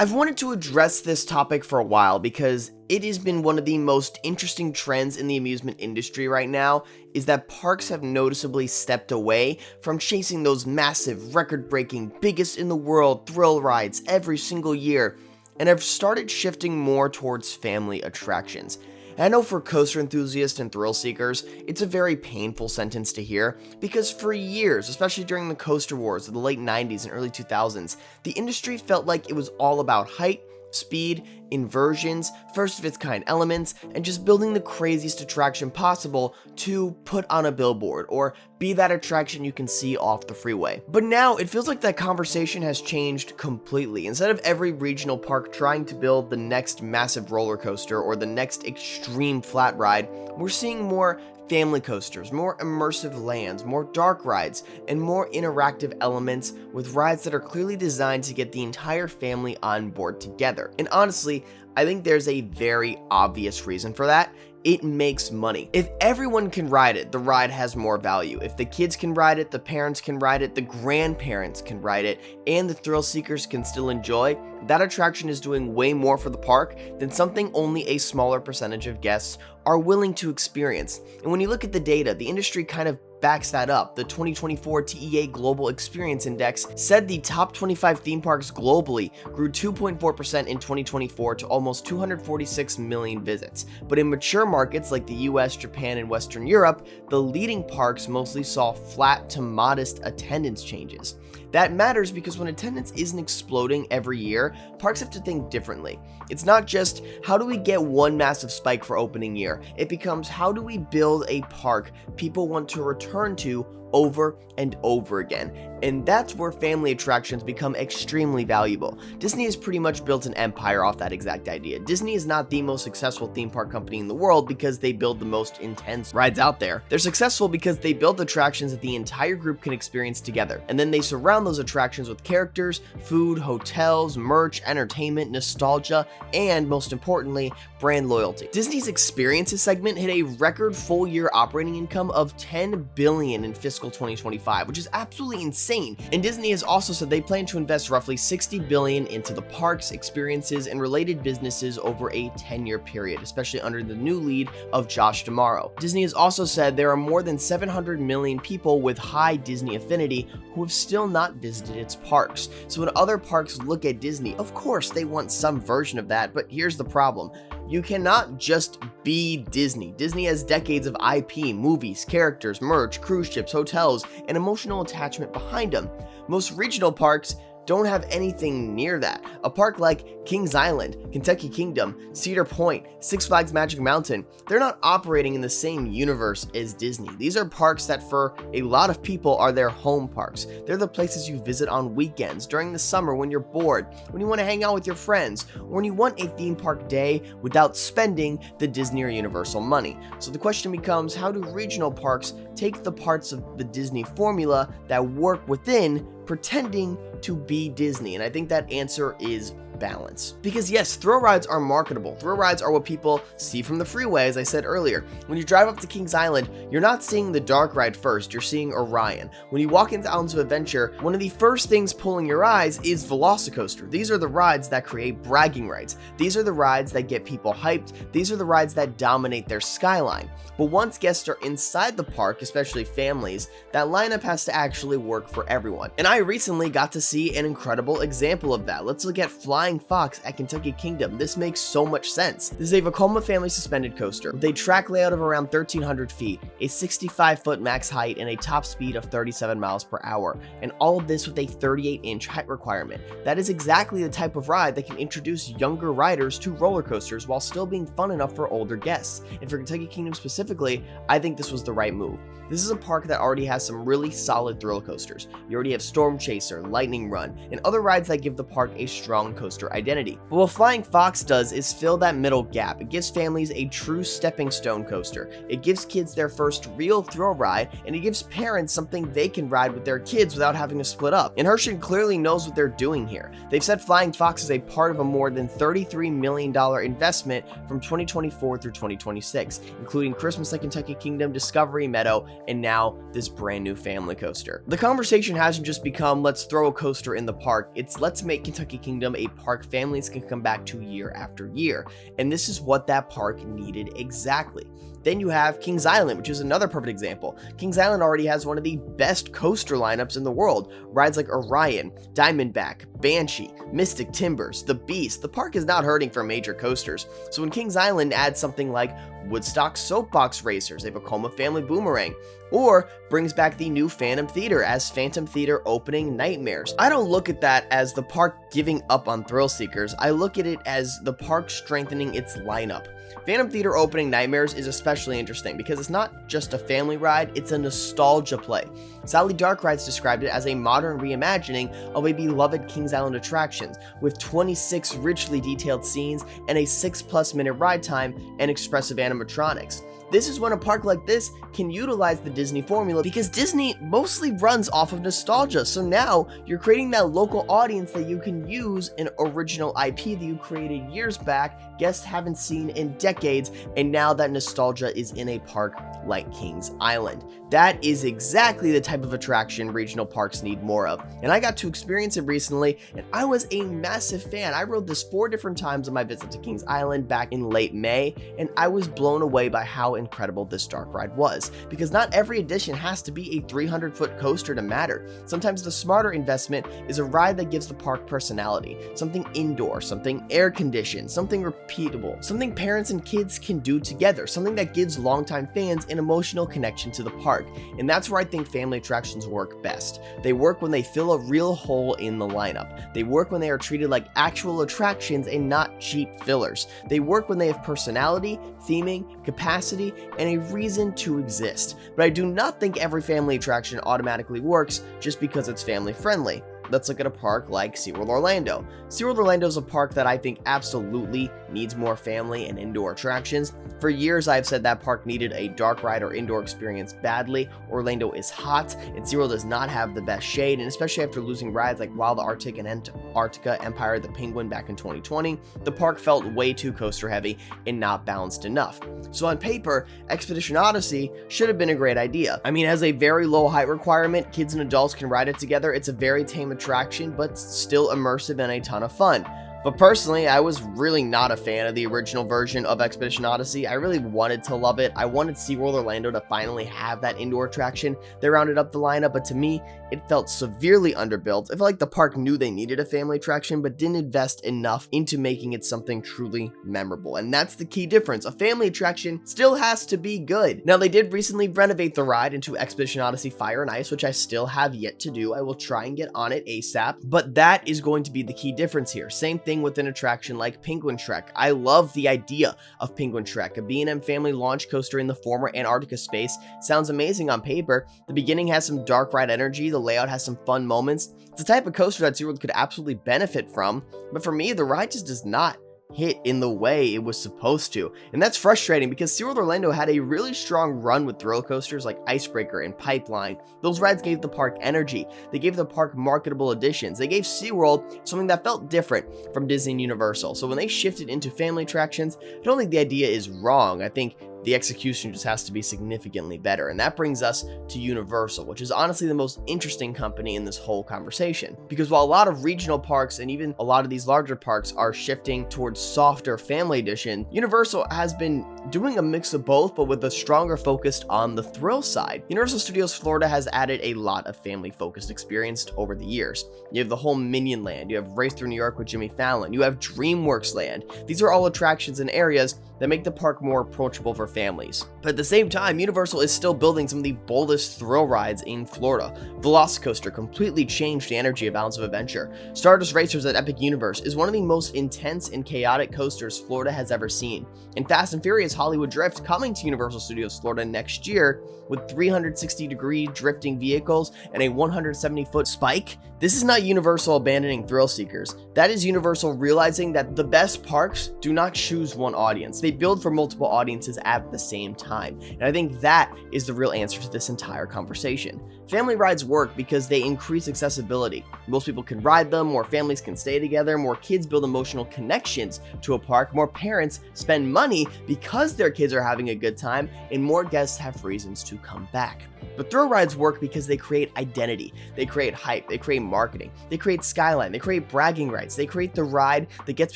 I've wanted to address this topic for a while because it has been one of the most interesting trends in the amusement industry right now, is that parks have noticeably stepped away from chasing those massive, record-breaking, biggest in the world thrill rides every single year, and have started shifting more towards family attractions. And I know for coaster enthusiasts and thrill seekers, it's a very painful sentence to hear, because for years, especially during the coaster wars of the late 90s and early 2000s, the industry felt like it was all about height, speed, inversions, first-of-its-kind elements, and just building the craziest attraction possible to put on a billboard, or be that attraction you can see off the freeway. But now, it feels like that conversation has changed completely. Instead of every regional park trying to build the next massive roller coaster or the next extreme flat ride, we're seeing more family coasters, more immersive lands, more dark rides, and more interactive elements with rides that are clearly designed to get the entire family on board together. And honestly, I think there's a very obvious reason for that. It makes money. If everyone can ride it, the ride has more value. If the kids can ride it, the parents can ride it, the grandparents can ride it, and the thrill seekers can still enjoy, that attraction is doing way more for the park than something only a smaller percentage of guests are willing to experience. And when you look at the data, the industry kind of backs that up. The 2024 TEA Global Experience Index said the top 25 theme parks globally grew 2.4% in 2024 to almost 246 million visits. But in mature markets like the US, Japan, and Western Europe, the leading parks mostly saw flat to modest attendance changes. That matters because when attendance isn't exploding every year, parks have to think differently. It's not just, how do we get one massive spike for opening year? It becomes, how do we build a park people want to return to over and over again? And that's where family attractions become extremely valuable. Disney has pretty much built an empire off that exact idea. Disney is not the most successful theme park company in the world because they build the most intense rides out there. They're successful because they build attractions that the entire group can experience together, and then they surround those attractions with characters, food, hotels, merch, entertainment, nostalgia, and most importantly, brand loyalty. Disney's experiences segment hit a record full year operating income of $10 billion in fiscal 2025, which is absolutely insane. And Disney has also said they plan to invest roughly $60 billion into the parks, experiences, and related businesses over a 10-year period, especially under the new lead of Josh D'Amaro. Disney has also said there are more than 700 million people with high Disney affinity who have still not visited its parks. So when other parks look at Disney, of course they want some version of that, but here's the problem. You cannot just be Disney. Disney has decades of IP, movies, characters, merch, cruise ships, hotels, and emotional attachment behind them. Most regional parks don't have anything near that. A park like Kings Island, Kentucky Kingdom, Cedar Point, Six Flags Magic Mountain, they're not operating in the same universe as Disney. These are parks that for a lot of people are their home parks. They're the places you visit on weekends, during the summer when you're bored, when you want to hang out with your friends, or when you want a theme park day without spending the Disney or Universal money. So the question becomes, how do regional parks take the parts of the Disney formula that work within pretending to be Disney? And I think that answer is balance. Because yes, thrill rides are marketable. Thrill rides are what people see from the freeway, as I said earlier. When you drive up to Kings Island, you're not seeing the dark ride first, you're seeing Orion. When you walk into Islands of Adventure, one of the first things pulling your eyes is VelociCoaster. These are the rides that create bragging rights. These are the rides that get people hyped. These are the rides that dominate their skyline. But once guests are inside the park, especially families, that lineup has to actually work for everyone. And I recently got to see an incredible example of that. Let's look at Flying Fox at Kentucky Kingdom. This makes so much sense. This is a Vekoma family suspended coaster with a track layout of around 1,300 feet, a 65-foot max height, and a top speed of 37 miles per hour. And all of this with a 38-inch height requirement. That is exactly the type of ride that can introduce younger riders to roller coasters while still being fun enough for older guests. And for Kentucky Kingdom specifically, I think this was the right move. This is a park that already has some really solid thrill coasters. You already have Storm Chaser, Lightning Run, and other rides that give the park a strong coaster identity. But what Flying Fox does is fill that middle gap. It gives families a true stepping stone coaster. It gives kids their first real thrill ride, and it gives parents something they can ride with their kids without having to split up. And Hershey clearly knows what they're doing here. They've said Flying Fox is a part of a more than $33 million investment from 2024 through 2026, including Christmas at Kentucky Kingdom, Discovery Meadow, and now this brand new family coaster. The conversation hasn't just become let's throw a coaster in the park, it's let's make Kentucky Kingdom a part park families can come back to year after year. And this is what that park needed exactly. Then you have Kings Island, which is another perfect example. Kings Island already has one of the best coaster lineups in the world. Rides like Orion, Diamondback, Banshee, Mystic Timbers, The Beast. The park is not hurting for major coasters. So when Kings Island adds something like Woodstock Soapbox Racers, they have a Vekoma Family Boomerang, or brings back the new Phantom Theater as Phantom Theater Opening Nightmares, I don't look at that as the park giving up on thrill seekers. I look at it as the park strengthening its lineup. Phantom Theater Opening Nightmares is especially interesting because it's not just a family ride, it's a nostalgia play. Sally Dark Rides described it as a modern reimagining of a beloved Kings Island attractions, with 26 richly detailed scenes and a 6+ minute ride time and expressive animatronics. This is when a park like this can utilize the Disney formula because Disney mostly runs off of nostalgia. So now you're creating that local audience that you can use an original IP that you created years back, guests haven't seen in decades, and now that nostalgia is in a park like Kings Island. That is exactly the type of attraction regional parks need more of. And I got to experience it recently, and I was a massive fan. I rode this 4 different times on my visit to Kings Island back in late May, and I was blown away by how incredible this dark ride was. Because not every addition has to be a 300-foot coaster to matter. Sometimes the smarter investment is a ride that gives the park personality. Something indoor, something air-conditioned, something repeatable, something parents and kids can do together, something that gives longtime fans an emotional connection to the park. And that's where I think family attractions work best. They work when they fill a real hole in the lineup. They work when they are treated like actual attractions and not cheap fillers. They work when they have personality, theming, capacity, and a reason to exist. But I do not think every family attraction automatically works just because it's family friendly. Let's look at a park like SeaWorld Orlando. SeaWorld Orlando is a park that I think absolutely needs more family and indoor attractions. For years, I've said that park needed a dark ride or indoor experience badly. Orlando is hot, and SeaWorld does not have the best shade, and especially after losing rides like Wild Arctic and Antarctica Empire of the Penguin back in 2020, the park felt way too coaster heavy and not balanced enough. So on paper, Expedition Odyssey should have been a great idea. I mean, it has a very low height requirement, kids and adults can ride it together, it's a very tame attraction, but still immersive and a ton of fun. But personally, I was really not a fan of the original version of Expedition Odyssey. I really wanted to love it. I wanted SeaWorld Orlando to finally have that indoor attraction. They rounded up the lineup, but to me, it felt severely underbuilt. I felt like the park knew they needed a family attraction, but didn't invest enough into making it something truly memorable. And that's the key difference. A family attraction still has to be good. Now, they did recently renovate the ride into Expedition Odyssey Fire and Ice, which I still have yet to do. I will try and get on it ASAP, but that is going to be the key difference here. Same thing with an attraction like Penguin Trek. I love the idea of Penguin Trek. A B&M family launch coaster in the former Antarctica space sounds amazing on paper. The beginning has some dark ride energy, the layout has some fun moments. It's the type of coaster that SeaWorld could absolutely benefit from, but for me, the ride just does not hit in the way it was supposed to. And that's frustrating because SeaWorld Orlando had a really strong run with thrill coasters like Icebreaker and Pipeline. Those rides gave the park energy. They gave the park marketable additions. They gave SeaWorld something that felt different from Disney and Universal. So when they shifted into family attractions, I don't think the idea is wrong. I think the execution just has to be significantly better. And that brings us to Universal, which is honestly the most interesting company in this whole conversation. Because while a lot of regional parks and even a lot of these larger parks are shifting towards softer family edition, Universal has been doing a mix of both, but with a stronger focus on the thrill side. Universal Studios Florida has added a lot of family-focused experience over the years. You have the whole Minion Land, you have Race Through New York with Jimmy Fallon, you have DreamWorks Land. These are all attractions and areas that make the park more approachable for families. But at the same time, Universal is still building some of the boldest thrill rides in Florida. VelociCoaster completely changed the energy of Islands of Adventure. Stardust Racers at Epic Universe is one of the most intense and chaotic coasters Florida has ever seen. And Fast and Furious Hollywood Drift coming to Universal Studios Florida next year with 360-degree drifting vehicles and a 170-foot spike. This is not Universal abandoning thrill seekers. That is Universal realizing that the best parks do not choose one audience. They they build for multiple audiences at the same time. And I think that is the real answer to this entire conversation. Family rides work because they increase accessibility. Most people can ride them, more families can stay together, more kids build emotional connections to a park, more parents spend money because their kids are having a good time, and more guests have reasons to come back. But thrill rides work because they create identity, they create hype, they create marketing, they create skyline, they create bragging rights, they create the ride that gets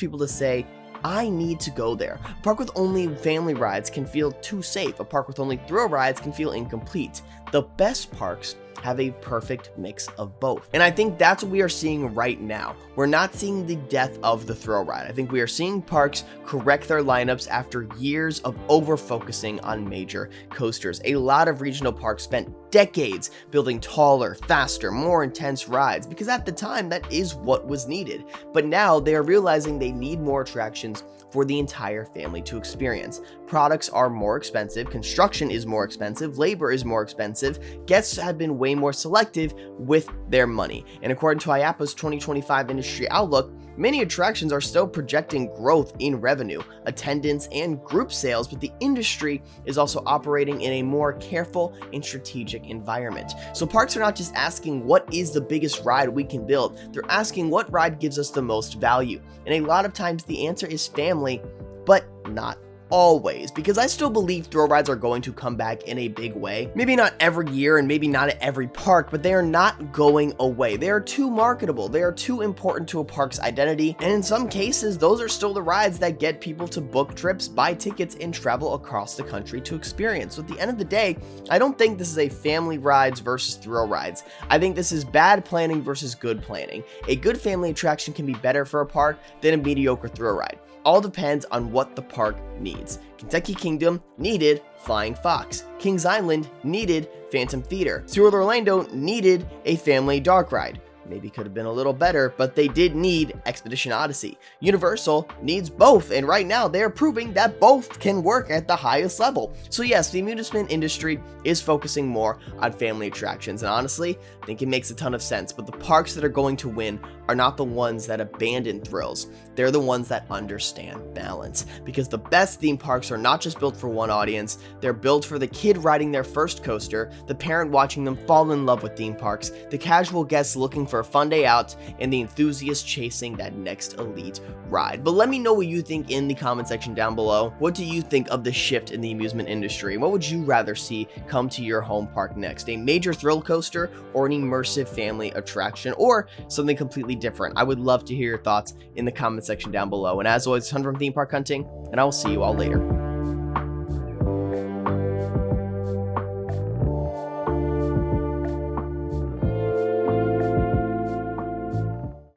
people to say, I need to go there. A park with only family rides can feel too safe. A park with only thrill rides can feel incomplete. The best parks have a perfect mix of both. And I think that's what we are seeing right now. We're not seeing the death of the thrill ride. I think we are seeing parks correct their lineups after years of over-focusing on major coasters. A lot of regional parks spent decades building taller, faster, more intense rides because at the time that is what was needed. But now they are realizing they need more attractions for the entire family to experience. Products are more expensive, construction is more expensive, labor is more expensive, guests have been way more selective with their money. And according to IAAPA's 2025 industry outlook, many attractions are still projecting growth in revenue, attendance, and group sales, but the industry is also operating in a more careful and strategic environment. So parks are not just asking what is the biggest ride we can build, they're asking what ride gives us the most value. And a lot of times the answer is family, but not always, because I still believe thrill rides are going to come back in a big way. Maybe not every year and maybe not at every park, but they are not going away. They are too marketable. They are too important to a park's identity. And in some cases, those are still the rides that get people to book trips, buy tickets, and travel across the country to experience. So at the end of the day, I don't think this is a family rides versus thrill rides. I think this is bad planning versus good planning. A good family attraction can be better for a park than a mediocre thrill ride. All depends on what the park needs. Kentucky Kingdom needed Flying Fox. Kings Island needed Phantom Theater. SeaWorld Orlando needed a family dark ride. Maybe could have been a little better, but they did need Expedition Odyssey. Universal needs both, and right now they're proving that both can work at the highest level. So yes, the amusement industry is focusing more on family attractions, and honestly, I think it makes a ton of sense, but the parks that are going to win are not the ones that abandon thrills. They're the ones that understand balance, because the best theme parks are not just built for one audience, they're built for the kid riding their first coaster, the parent watching them fall in love with theme parks, the casual guest looking for a fun day out, and the enthusiast chasing that next elite ride. But let me know what you think in the comment section down below. What do you think of the shift in the amusement industry? What would you rather see come to your home park next? A major thrill coaster or an immersive family attraction, or something completely different? I would love to hear your thoughts in the comment section down below. And as always, Hunter from Theme Park Hunting, and I will see you all later.